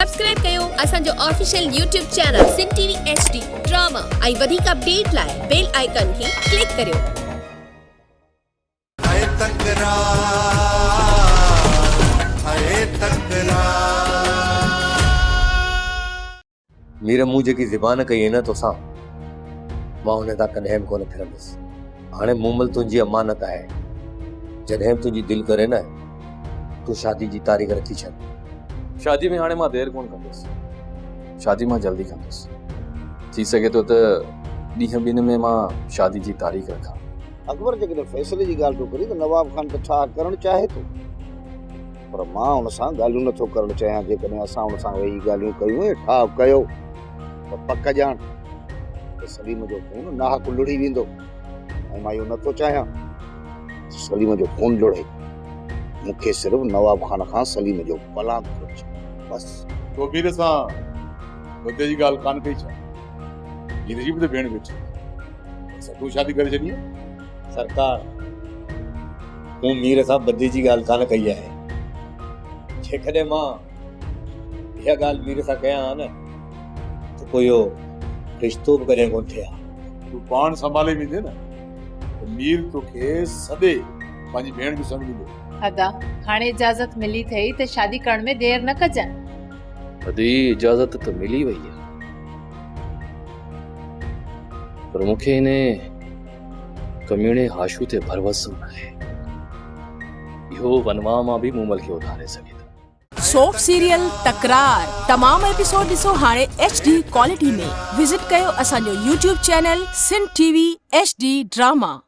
Subscribe कयो असांजो official YouTube channel सिन TV HD drama ऐं वधीक अपडेट लाइ बेल आइकन खे क्लिक करियो। मीर मूं जेकी ज़बान कई है न तोसां मां हुन तां कॾहिं कोन फिरंदुसि। हाणे मूमल तुंहिंजी अमानत आहे। जॾहिं तुंहिंजी दिलि करे न तूं शादी जी तारीख़ रखी छॾ। शादी में हाणे मां देर कोन कंदुसि। शादी मां जल्दी कंदुसि। थी सके तो ॾींहं ॿिनि में मां शादी जी तारीख़ रखां। अकबर जेकॾहिं फ़ैसिले जी ॻाल्हि थो करी त नवाब खान त छा करणु चाहे थो, पर मां हुन सां ॻाल्हियूं नथो करणु चाहियां। जेकॾहिं असां हुन सां वेही ॻाल्हियूं कयूं ऐं ठाव कयो त पक ॼाण त सलीम जो खून नाहक लुड़ी वेंदो, ऐं मां इहो नथो चाहियां सलीम जो खून लुड़े। मूंखे सिर्फ़ु नवाब खान खां सलीम जो भला घुरिजे बस। तो मीर सां मुद्दे जी ॻाल्हि कान कई छा? हीर जी बि त भेण वेठी, तूं शादी करे छॾी? सरकार, मूं मीर सां बदी जी ॻाल्हि कान कई आहे। जेकॾहिं मां इहा ॻाल्हि मीर सां कयां हा न त पोइ इहो रिश्तो बि कॾहिं कोन थिया। तूं पाण संभाले वेंदे न त मीर तोखे सॾे पंहिंजी भेण खे सम्झींदो। अदा हाणे इजाज़त मिली थई त शादी करण में देर न कजनि। अदी इजाज़त तो मिली वई है, पर मूंखे इन कमीणे हाशू ते भरोसो न आहे। इहो वनवा मां भी मूमल खे उधारे सघे थो। सॉफ्ट सीरियल तकरार तमाम एपिसोड ॾिसो हाणे HD क्वालिटी में। विजिट कयो असांजो YouTube चैनल सिन TV HD ड्रामा।